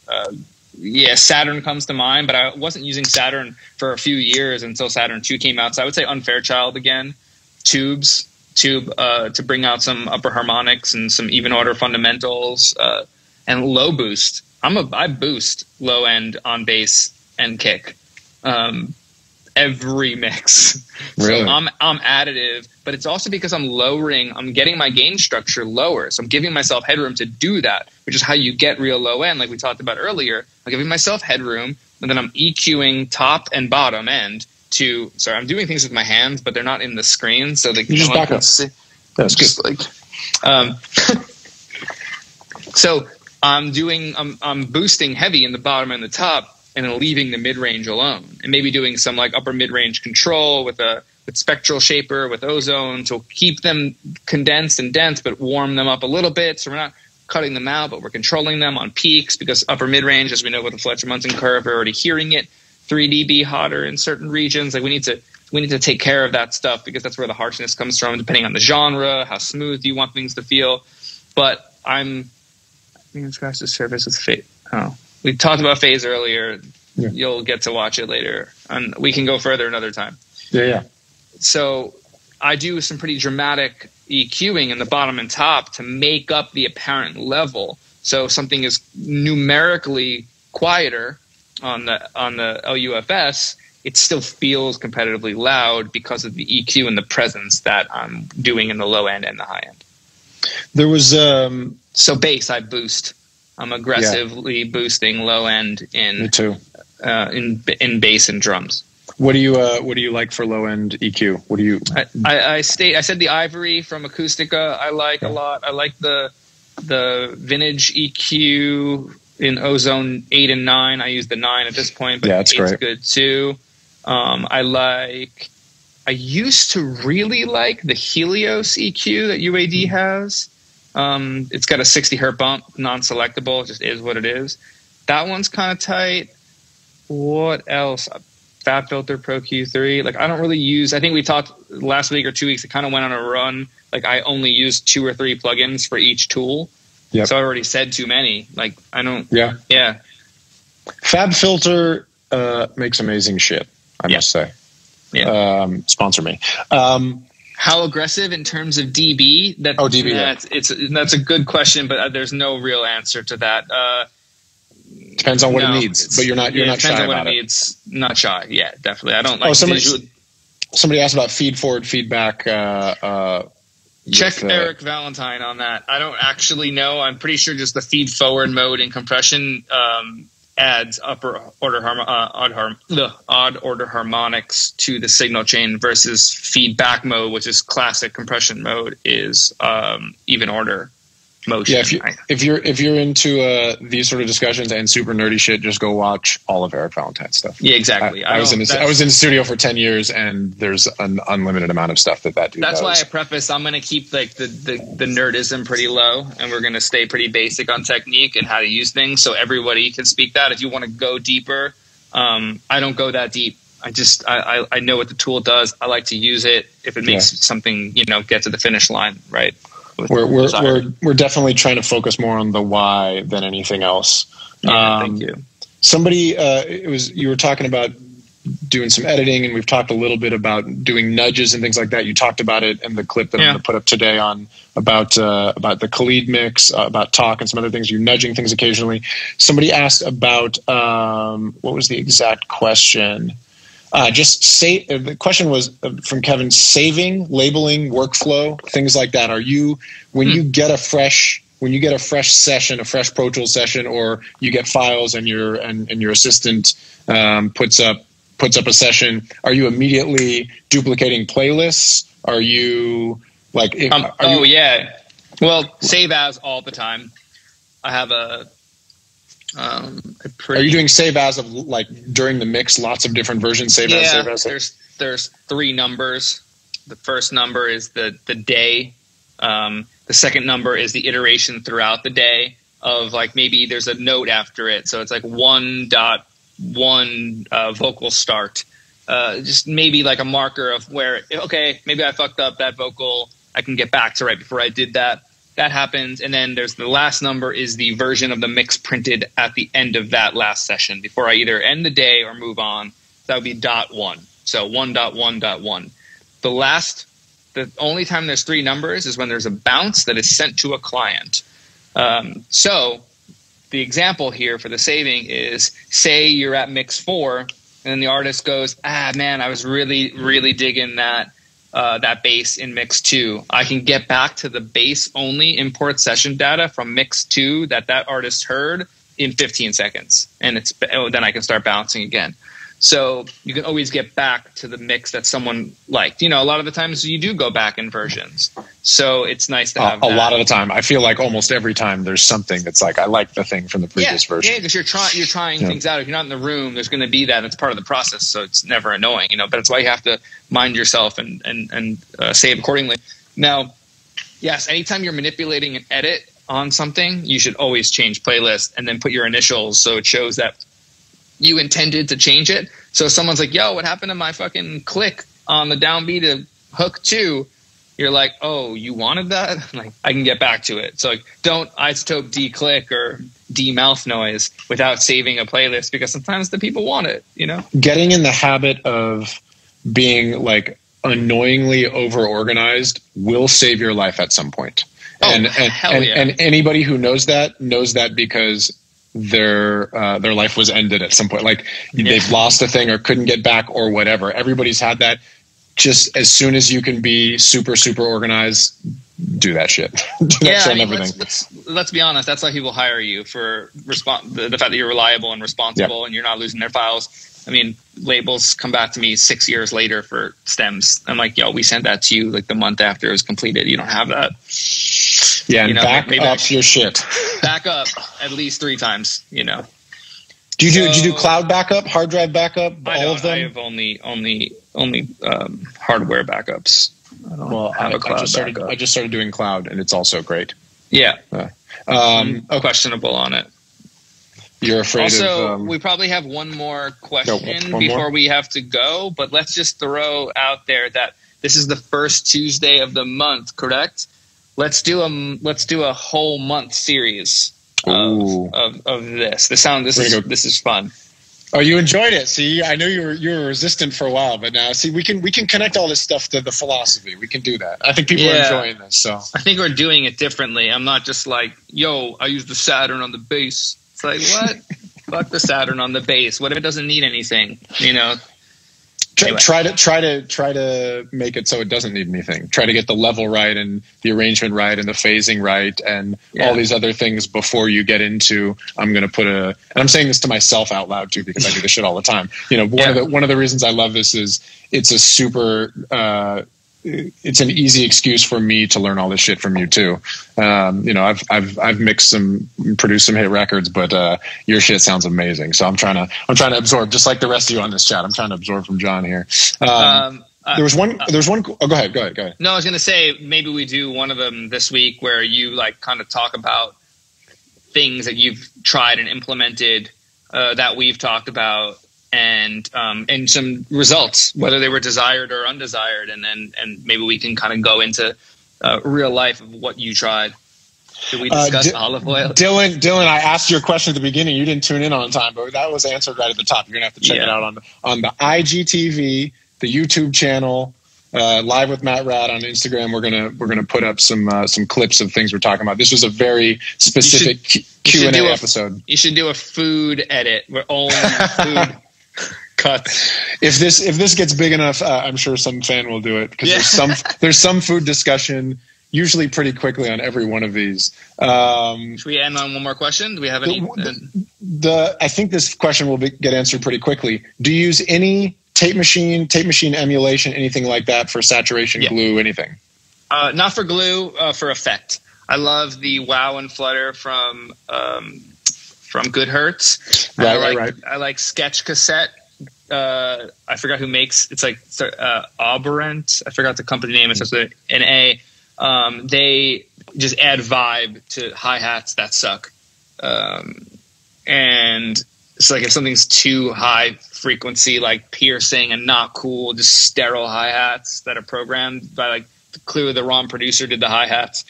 Saturn comes to mind, but I wasn't using Saturn for a few years until Saturn 2 came out. So I would say Unfairchild again, tube to bring out some upper harmonics and some even order fundamentals, and low boost. I boost low end on bass and kick. Every mix. Really? So I'm additive, but it's also because I'm getting my gain structure lower. So I'm giving myself headroom to do that, which is how you get real low end, like we talked about earlier. I'm giving myself headroom, and then I'm EQing top and bottom end I'm doing things with my hands, but they're not in the screen, so they just back up. That's just good. So I'm boosting heavy in the bottom and the top, and then leaving the mid-range alone, and maybe doing some like upper mid-range control with spectral shaper, with ozone to keep them condensed and dense, but warm them up a little bit. So we're not cutting them out, but we're controlling them on peaks, because upper mid-range, as we know with the Fletcher-Munson curve, we're already hearing it 3 dB hotter in certain regions. Like we need to take care of that stuff, because that's where the harshness comes from, depending on the genre, how smooth you want things to feel. But I'm going to scratch the surface with phase. Oh, we talked about phase earlier. Yeah. You'll get to watch it later, and we can go further another time. Yeah. So I do some pretty dramatic EQing in the bottom and top to make up the apparent level. So something is numerically quieter on the LUFS, it still feels competitively loud because of the EQ and the presence that I'm doing in the low end and the high end. There was so bass I boost. I'm aggressively boosting low end in me too. In bass and drums. What do you like for low end EQ? What do you? I said the Ivory from Acoustica I like a lot. I like the vintage EQ in Ozone 8 and 9. I use the 9 at this point, but it's 8's good too. I used to really like the Helios EQ that UAD has. It's got a 60 hertz bump, non-selectable. It just is what it is. That one's kind of tight. What else? FabFilter Pro Q3. Like I don't really use. I think we talked last week or 2 weeks. It kind of went on a run. Like I only use 2 or 3 plugins for each tool. Yep. So I already said too many. Like I don't. Yeah. Yeah. FabFilter makes amazing shit. I must say. Yeah. Sponsor me. How aggressive in terms of dB? DB. That's a good question, but there's no real answer to that. Depends on what it needs, but you're not shy about it. Depends on what it needs. Not shy. Yeah, definitely. I don't like. Somebody asked about feed forward feedback. Check Eric Valentine on that. I don't actually know. I'm pretty sure just the feed forward mode in compression adds odd order harmonics to the signal chain versus feedback mode, which is classic compression mode, is even order motion. Yeah, if you're into these sort of discussions and super nerdy shit, just go watch all of Eric Valentine's stuff. Yeah, exactly. I was in the studio for 10 years, and there's an unlimited amount of stuff that dude That's does. why I preface I'm going to keep like the nerdism pretty low, and we're going to stay pretty basic on technique and how to use things, so everybody can speak that. If you want to go deeper, I don't go that deep. I know what the tool does. I like to use it. If it makes something, get to the finish line, right? We're definitely trying to focus more on the why than anything else. Thank you. Somebody, you were talking about doing some editing, and we've talked a little bit about doing nudges and things like that. You talked about it in the clip that I'm going to put up today about the Khalid mix, about talk and some other things. You're nudging things occasionally. Somebody asked about what was the exact question? The question was from Kevin: saving, labeling, workflow, things like that. Are you when you get a fresh session, a fresh Pro Tools session, or you get files and your assistant puts up a session? Are you immediately duplicating playlists? Are you like? Well, save as all the time. I have are you doing save as of like during the mix, lots of different versions, save as? There's 3 numbers. The first number is the day. The second number is the iteration throughout the day of like maybe there's a note after it. So it's like 1.1 vocal start. Just maybe like a marker of where, okay, maybe I fucked up that vocal. I can get back to right before I did that. That happens, and then there's the last number is the version of the mix printed at the end of that last session before I either end the day or move on. That would be .1. So 1.1.1. The only time there's 3 numbers is when there's a bounce that is sent to a client. So the example here for the saving is, say you're at mix 4, and then the artist goes, man, I was really, really digging that bass in mix 2. I can get back to the bass only import session data from mix 2 that artist heard in 15 seconds. And then I can start bouncing again. So you can always get back to the mix that someone liked. A lot of the times you do go back in versions. So it's nice to have a lot of the time. I feel like almost every time there's something that's like, I like the thing from the previous version. Yeah, because you're trying things out. If you're not in the room, there's going to be that. It's part of the process. So it's never annoying, but that's why you have to mind yourself and save accordingly. Now, yes, anytime you're manipulating an edit on something, you should always change playlist and then put your initials so it shows that you intended to change it. So if someone's like, yo, what happened to my fucking click on the downbeat of hook 2? You're like, oh, you wanted that? Like, I can get back to it. So like, don't isotope D-click or D-mouth noise without saving a playlist, because sometimes the people want it, Getting in the habit of being like annoyingly over-organized will save your life at some point. And anybody who knows that because their life was ended at some point. Like they've lost a thing or couldn't get back or whatever. Everybody's had that. Just as soon as you can be super, super organized, do that shit. Let's be honest. That's why people hire you, for the fact that you're reliable and responsible and you're not losing their files. I mean, labels come back to me 6 years later for stems. I'm like, yo, we sent that to you like the month after it was completed. You don't have that. Yeah, and back up your shit. Back up at least 3 times, Do you do cloud backup, hard drive backup, all of them? I have only hardware backups. I don't have a cloud backup. I just started doing cloud, and it's also great. Yeah. Questionable on it. you're afraid also, of... we probably have one more question one before more? we have to go, but let's just throw out there that this is the first Tuesday of the month, correct? Let's do a whole month series of this. This is fun. Oh, you enjoyed it. See, I know you were resistant for a while, but now see, we can connect all this stuff to the philosophy. We can do that. I think people are enjoying this. So I think we're doing it differently. I'm not just like, yo, I use the Saturn on the bass. It's like, what? Fuck the Saturn on the bass. What if it doesn't need anything? You know. Anyway. Try to make it so it doesn't need anything. Try to get the level right and the arrangement right and the phasing right and all these other things before you get into. I'm going to put and I'm saying this to myself out loud too because I do this shit all the time. You know, one of the reasons I love this is it's a super. It's an easy excuse for me to learn all this shit from you too. You know, I've mixed produced some hit records, but your shit sounds amazing. So I'm trying to absorb, just like the rest of you on this chat. I'm trying to absorb from Jon here. There was one. Oh, go ahead. No, I was going to say maybe we do one of them this week where you like kind of talk about things that you've tried and implemented that we've talked about. And some results, whether they were desired or undesired, and maybe we can kind of go into real life of what you tried. Did we discuss olive oil? Dylan, I asked your question at the beginning. You didn't tune in on time, but that was answered right at the top. You're gonna have to check it out on the IGTV, the YouTube channel, Live with Matt Rad on Instagram. We're gonna put up some clips of things we're talking about. This was a very specific Q&A episode. You should do a food edit where only food. Cut. If this gets big enough, I'm sure some fan will do it because there's some food discussion usually pretty quickly on every one of these. Should we end on one more question? Do we have any? I think this question will get answered pretty quickly. Do you use any tape machine emulation, anything like that for saturation, glue, anything? Not for glue, for effect. I love the Wow and Flutter from Good Hertz. Right. I like Sketch Cassette. I forgot who makes it's like Auberent. I forgot the company name. It's an A. They just add vibe to hi-hats that suck. And it's like if something's too high frequency, like piercing and not cool, just sterile hi-hats that are programmed by like clearly the wrong producer did the hi-hats.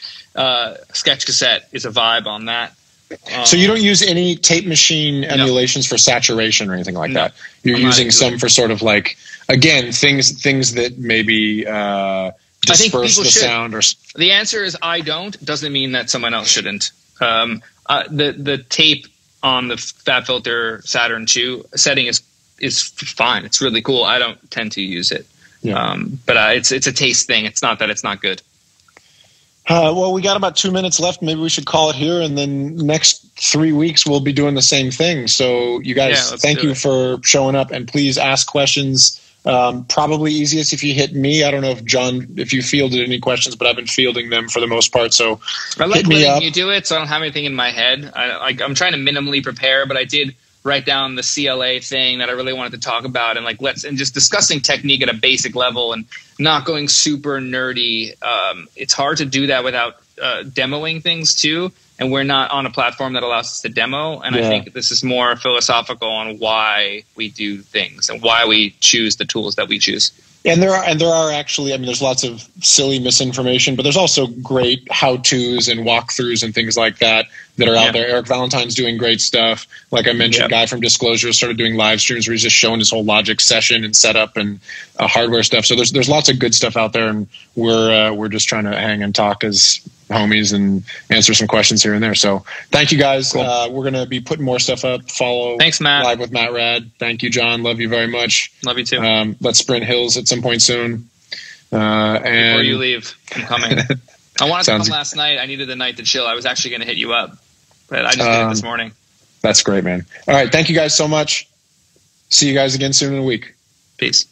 Sketch Cassette is a vibe on that. So you don't use any tape machine emulations for saturation or anything like that. You're using some for sort of like, again, things that maybe disperse the sound. Or the answer is I don't. Doesn't mean that someone else shouldn't. The tape on the Fab Filter Saturn 2 setting is fine. It's really cool. I don't tend to use it, but it's a taste thing. It's not that it's not good. Well, we got about 2 minutes left. Maybe we should call it here, and then next 3 weeks we'll be doing the same thing. So you guys, thank you for showing up, and please ask questions. Probably easiest if you hit me. I don't know if Jon, if you fielded any questions, but I've been fielding them for the most part. So I like letting you do it, so I don't have anything in my head. I'm trying to minimally prepare, but I did write down the CLA thing that I really wanted to talk about, and and just discussing technique at a basic level and not going super nerdy. It's hard to do that without demoing things too, and we're not on a platform that allows us to demo. And I think this is more philosophical on why we do things and why we choose the tools that we choose. And there are actually, I mean, there's lots of silly misinformation, but there's also great how-tos and walkthroughs and things like that are out there. Eric Valentine's doing great stuff. Like I mentioned, a guy from Disclosure started doing live streams where he's just showing his whole Logic session and setup and hardware stuff. So there's lots of good stuff out there, and we're just trying to hang and talk as homies and answer some questions here and there. So thank you guys. Cool. We're going to be putting more stuff up. Follow Thanks, Matt. Live with Matt Rad. Thank you, Jon. Love you very much. Love you too. Let's sprint hills at some point soon. And before you leave, I'm coming. I wanted to come last night. I needed the night to chill. I was actually going to hit you up, but I just did it this morning. That's great, man. All right. Thank you guys so much. See you guys again soon in a week. Peace.